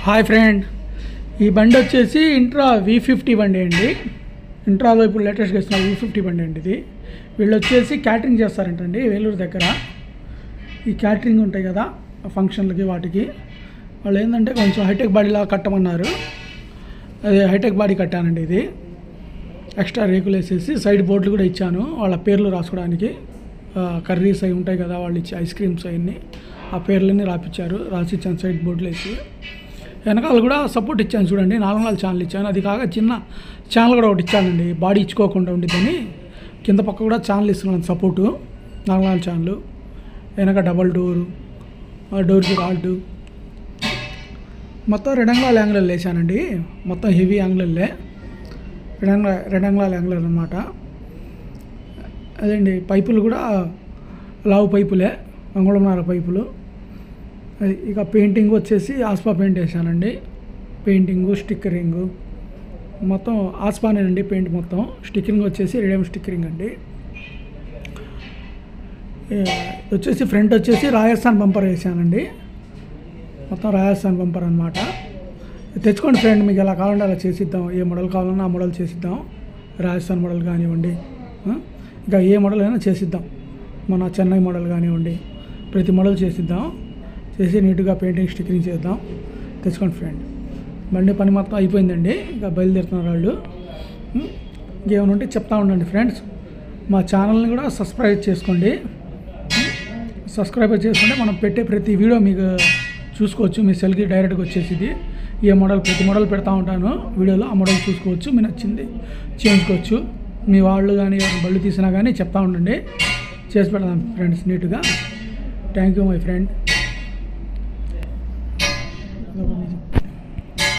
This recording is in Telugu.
హాయ్ ఫ్రెండ్, ఈ బండి వచ్చేసి ఇంట్రా V50 బండి అండి. ఇంట్రాలో ఇప్పుడు లేటెస్ట్గా ఇస్తున్న V50 బండి అండి. ఇది వీళ్ళు వచ్చేసి క్యాటరింగ్ చేస్తారంటండి వేలూరు దగ్గర. ఈ క్యాటరింగ్ ఉంటాయి కదా ఫంక్షన్లకి వాటికి, వాళ్ళు ఏంటంటే కొంచెం హైటెక్ బాడీలా కట్టమన్నారు. అదే హైటెక్ బాడీ కట్టానండి. ఇది ఎక్స్ట్రా రేకులు వేసేసి సైడ్ బోర్డులు కూడా ఇచ్చాను వాళ్ళ పేర్లు రాసుకోవడానికి. కర్రీస్ అవి ఉంటాయి కదా వాళ్ళు ఇచ్చే ఐస్ క్రీమ్స్ అవన్నీ, ఆ పేర్లన్నీ రాసిచ్చాను సైడ్ బోర్డులు వేసి. వెనకాల కూడా సపోర్ట్ ఇచ్చాను చూడండి, 4 ఛానల్ ఇచ్చాను. అది కాక చిన్న ఛానల్ కూడా ఒకటి ఇచ్చానండి, బాడీ ఇచ్చుకోకుండా ఉండిద్దని. కింద పక్క కూడా ఛానల్ ఇస్తున్నాను సపోర్టు, 4 ఛానల్. వెనక డబల్ డోరు, డోర్కి రాడ్డు, మొత్తం 2 అంగుళాల యాంగిల్ వేసానండి. మొత్తం హెవీ యాంగిల్లే, 2 అంగుళాల యాంగిల్ అనమాట. అదండి పైపులు కూడా లావు పైపులే, 1.5 అంగుళం పైపులు. ఇక పెయింటింగ్ వచ్చేసి ఆస్పా పెయింట్ వేసానండి. పెయింటింగు స్టిక్కరింగు మొత్తం ఆస్పానేనండి. పెయింట్ మొత్తం స్టిక్కరింగ్ వచ్చేసి రేడియం స్టిక్కరింగ్ అండి. వచ్చేసి ఫ్రంట్ వచ్చేసి రాజస్థాన్ బంపర్ వేసానండి. మొత్తం రాజస్థాన్ బంపర్ అనమాట. తెచ్చుకోండి ఫ్రెండ్, మీకు ఎలా కావాలంటే అలా చేసిద్దాం. ఏ మోడల్ కావాలన్నా ఆ మోడల్ చేసిద్దాం. రాజస్థాన్ మోడల్ కానివ్వండి, ఇంకా ఏ మోడల్ అయినా చేసిద్దాం. మన చెన్నై మోడల్ కానివ్వండి, ప్రతి మోడల్ చేసిద్దాం. చేసి నీట్గా పెయింటింగ్ స్టిక్కరింగ్ చేద్దాం. తెచ్చుకోండి ఫ్రెండ్. బండి పని మొత్తం అయిపోయిందండి, ఇక బయలుదేరుతున్నారు వాళ్ళు. ఇంకేమైనా ఉంటే చెప్తా ఉండండి ఫ్రెండ్స్. మా ఛానల్ని కూడా సబ్స్క్రైబ్ చేసుకోండి. సబ్స్క్రైబ్ చేసుకుంటే మనం పెట్టే ప్రతి వీడియో మీకు చూసుకోవచ్చు. మీ సెల్కి డైరెక్ట్గా వచ్చేసి ఏ మోడల్, ప్రతి మోడల్ పెడతా ఉంటాను వీడియోలో. ఆ మోడల్ చూసుకోవచ్చు, మీ నచ్చింది చేయించుకోవచ్చు. మీ వాళ్ళు కానీ బళ్ళు తీసినా కానీ చెప్తా ఉండండి, చేసి పెడదాం ఫ్రెండ్స్ నీట్గా. Thank you my friend.